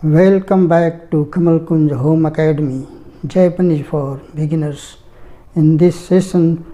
Welcome back to Kamal Kunj Home Academy, Japanese for beginners. In this session,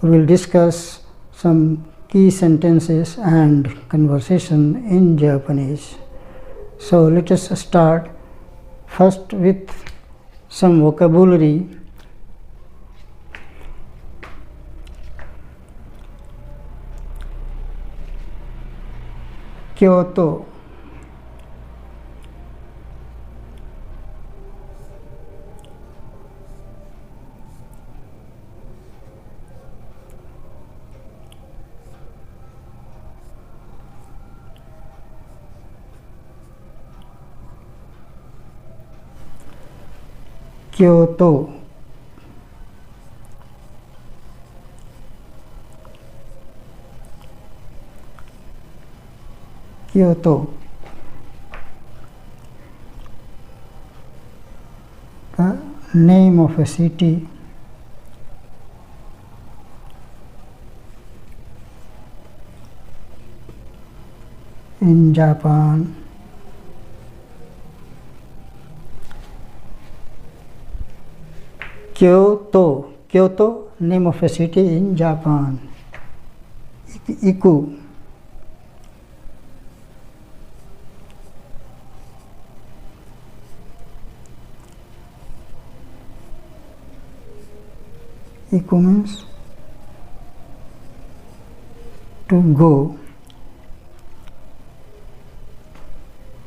we will discuss some key sentences and conversation in Japanese. So let us start first with some vocabulary. Kyoto, Kyoto, Kyoto. The name of a city in Japan. Kyoto, Kyoto, name of a city in Japan. Iku, Iku means to go.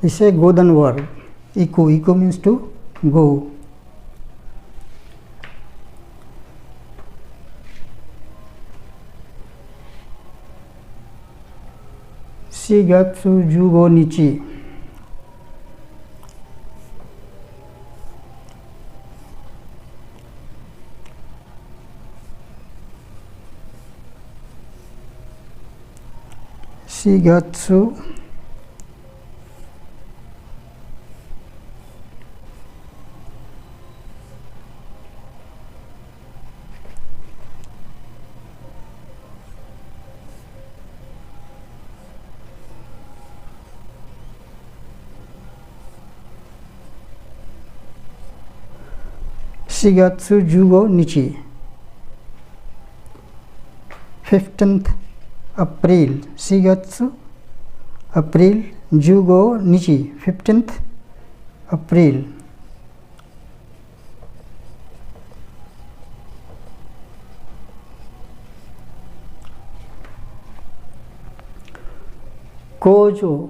It's a Godan verb. Iku means to go. Shigatsu 15日 Shigatsu 4月15日 15th April 4月 April 15日 15th April. Kojo,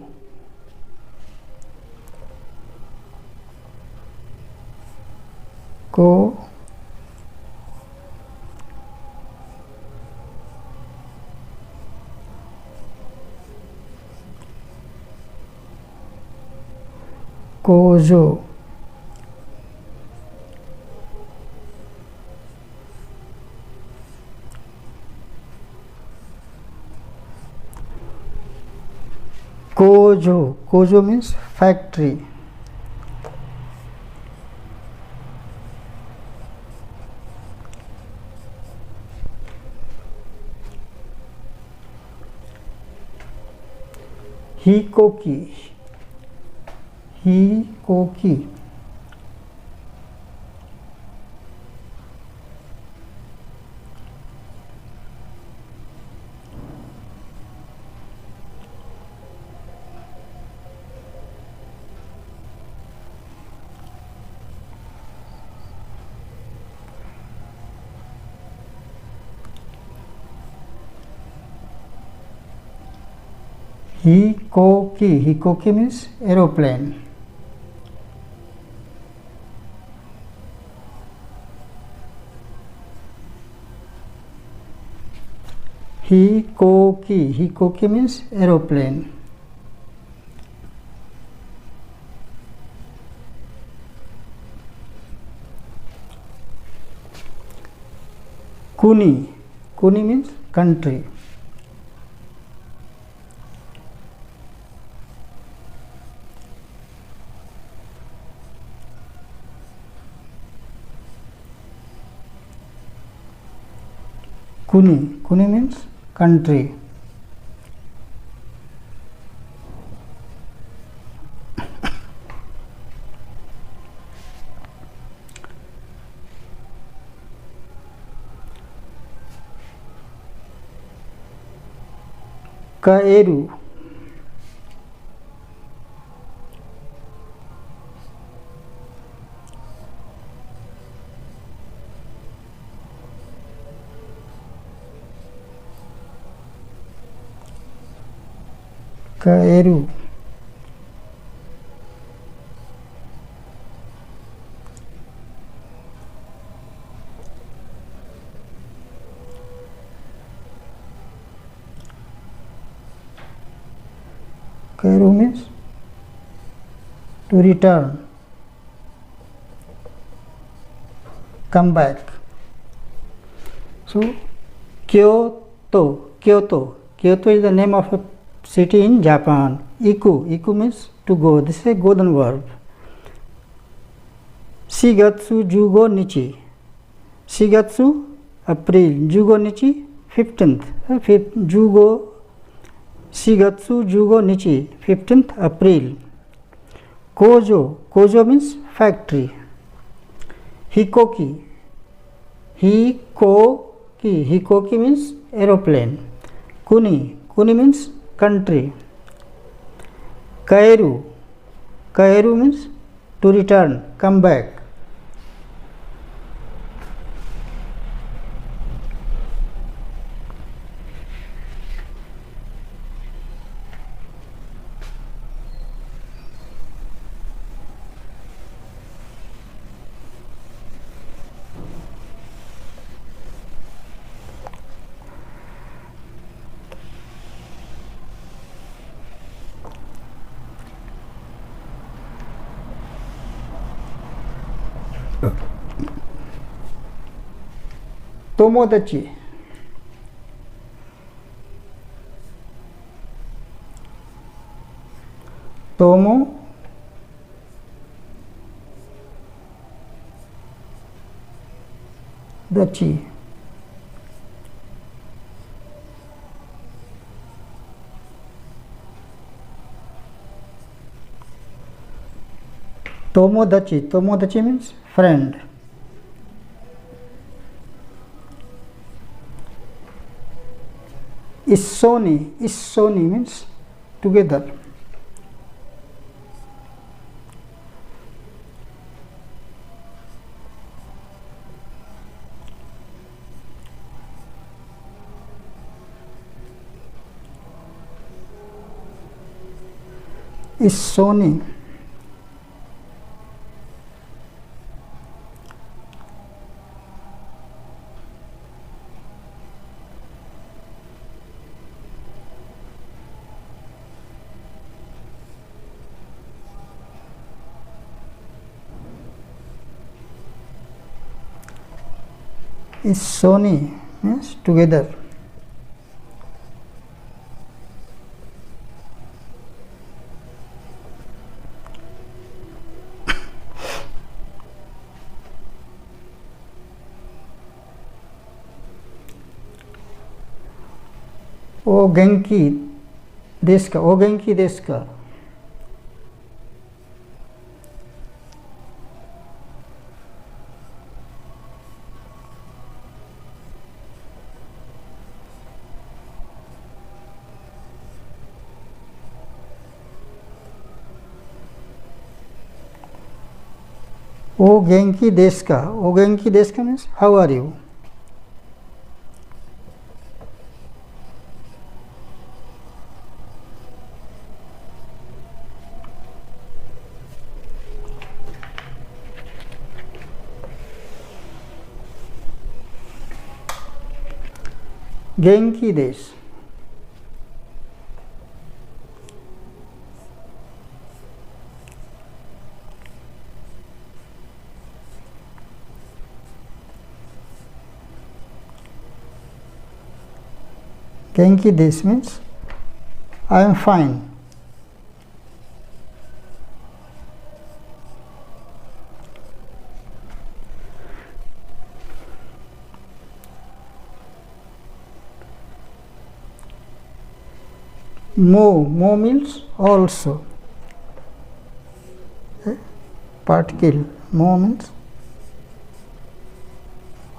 Kojo, Kojo means factory. Hikoki, Hikoki means aeroplane. Hikoki means aeroplane. Kuni means country. Kuni means country. Kaeru. Kaeru. Kaeru means to return, come back. So Kyoto, Kyoto, Kyoto is the name of a city in Japan. Iku, iku means to go. This is a Godan verb. Shigatsu Jugo Nichi. Shigatsu April, Jugo Nichi 15th. Jugo Shigatsu Jugo Nichi 15th April. Kojo, Kojo means factory. Hikoki, Hikoki, Hikoki means aeroplane. Kuni, Kuni means country. Kaeru, Kaeru means to return, come back. Tomodachi, Tomodachi. Tomodachi, Tomodachi means friend. Issoni, Issoni means together. Issoni. Issoni means together. O Genki desu ka? O Genki desu ka? O Genki desu ka? O Genki desu ka means how are you? Genki desu. Genki desu means I am fine. Mo means also. Particle. Mo means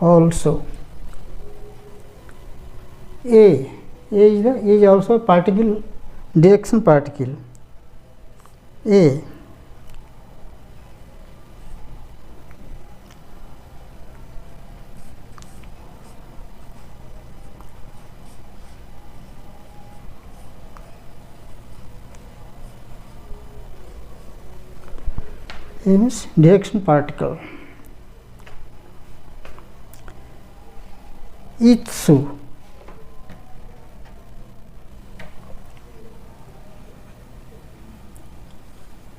also. A is also a particle, direction particle. A. Means direction particle. Itsu.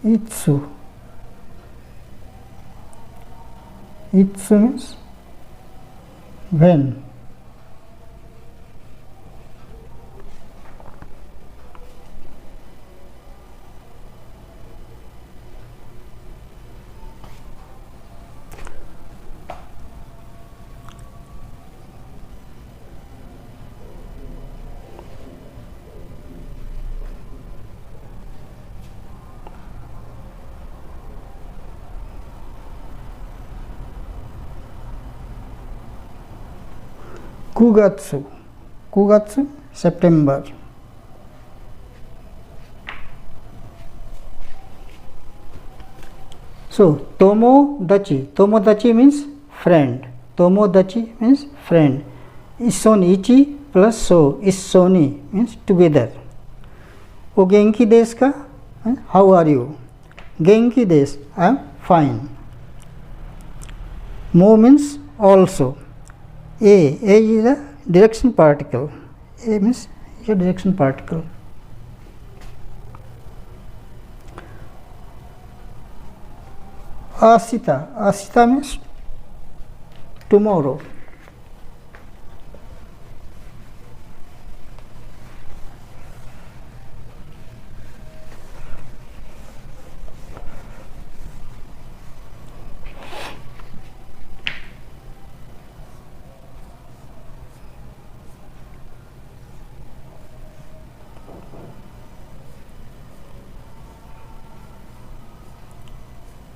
Itsu. Itsu means when. Kugatsu. Kugatsu, September. So, Tomodachi. Tomodachi means friend. Tomodachi means friend. Issonichi plus so. Issoni means together. O genki desu ka? How are you? Genki desu. I am fine. Mo means also. A is the direction particle. A means a direction particle. Asita. Asita means tomorrow.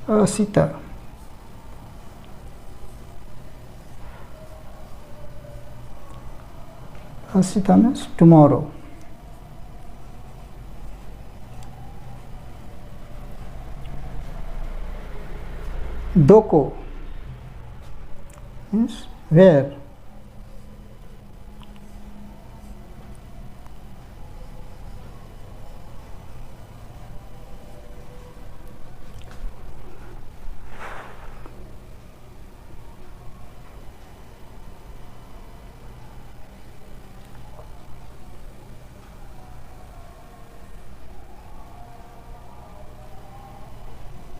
Asita. Asita means tomorrow. Doko means where.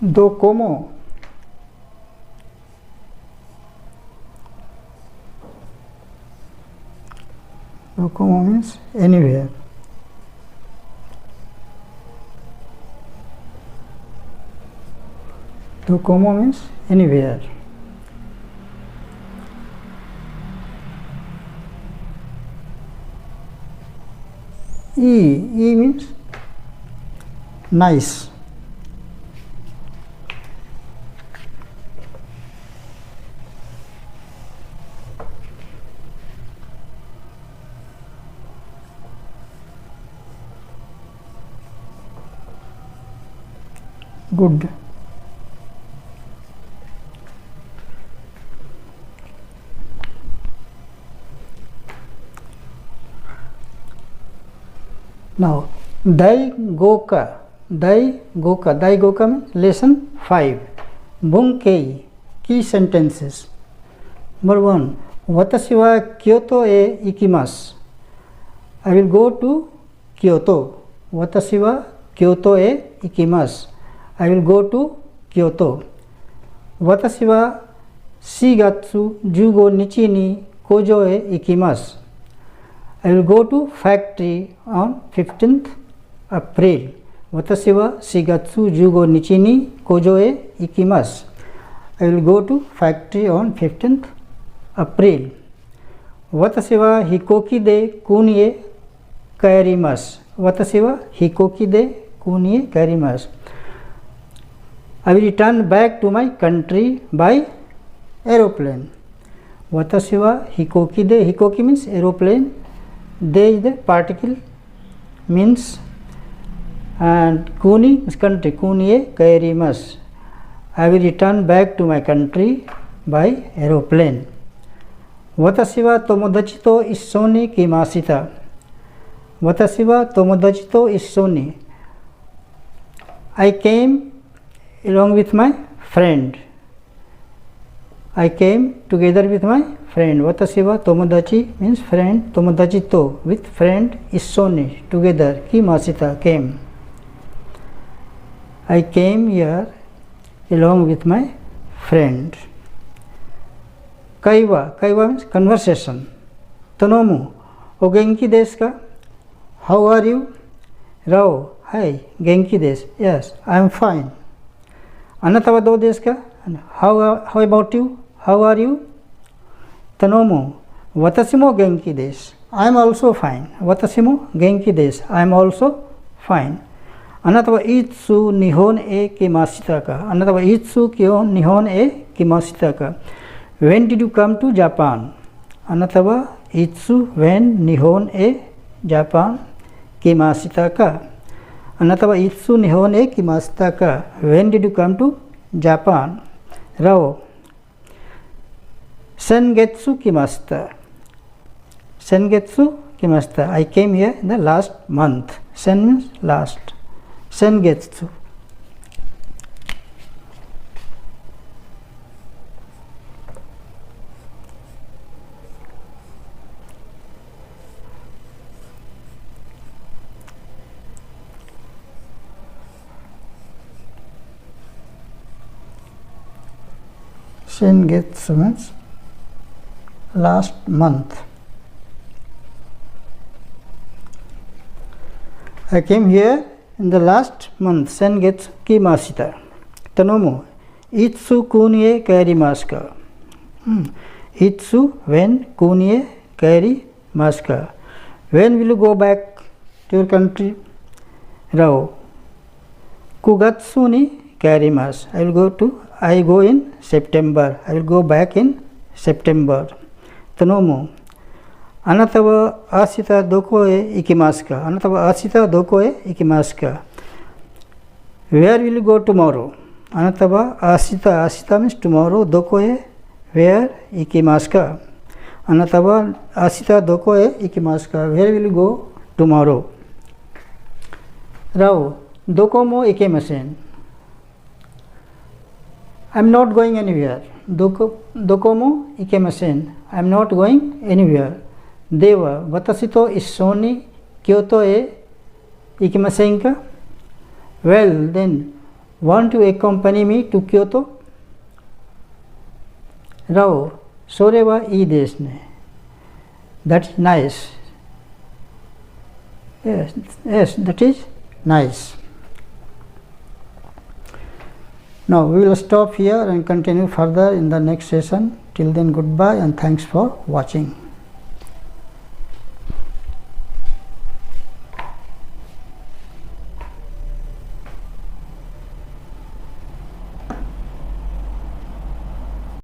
Docomo. Docomo means anywhere. Docomo means anywhere. E means nice. Good. Now, Daigoka. Daigoka. Daigoka means lesson 5. Bunkei. Key sentences. Number 1. Watashi wa Kyoto e ikimasu. I will go to Kyoto. Watashi wa Kyoto e ikimasu. I will go to Kyoto. Watashi wa 4月15日に工場へ行きます。I will go to factory on 15th April. 私は4月15日に工場へ行きます。I will go to factory on 15th April. 私は飛行機で国へ帰ります。私は飛行機で国へ帰ります。I will return back to my country by aeroplane. 私は飛行機で、飛行機 means aeroplane. De is the particle means, and kuni is country. Kunie kairimasu. I will return back to my country by aeroplane. Watashi wa tomodachi to issho ni kimashita. Watashi wa tomodachi to issho ni. I came along with my friend. I came together with my friend. Watashi wa tomodachi means friend. Tomodachi to with friend. Issho ni together. Kimashita came. I came here along with my friend. Kaiwa. Kaiwa means conversation. Tonomu. O genki desu ka? How are you? Rao. Hi. Genki desu. Yes, I am fine. Anata wa dou desu ka? How about you? How are you? Tonomu. Watashi mo genki desu. I am also fine. Watashi mo genki desu. I am also fine. Anata wa itsu nihon e kimashita ka? Anata wa itsu nihon e kimashita ka? When did you come to Japan? Anata wa itsu when nihon e Japan kimashita ka? Anata wa itsu nihon e kimashita ka? When did you come to Japan? Rao. Sengetsu kimashita. Sengetsu kimashita. I came here in the last month. Sen means last. Sengetsu. Sengetsu means last month. I came here in the last month. Sengetsu kimashita. Tonomu. Itsu kunie kaerimasu ka? Itsu when kunie kaerimasu ka? When will you go back to your country? Rao. Kugatsu ni kaerimasu. I go in September. I will go back in September. Tonomu. Anata wa ashita doko e ikimasu ka? Anata wa ashita doko e ikimasu ka? Where will you go tomorrow? Anata wa ashita. Ashita means tomorrow. Doko e where ikimasu ka? Anata wa ashita doko e ikimasu ka? Where will you go tomorrow? Rao. Doko mo ikemasen. I am not going anywhere. Doko mo ikemasen. I am not going anywhere. Deva. Watashi to issho ni Kyoto e ikimasen ka? Well, then, want to accompany me to Kyoto? Rao. Sore wa ii desu ne. That's nice. Yes, that is nice. Now we will stop here and continue further in the next session. Till then, goodbye and thanks for watching.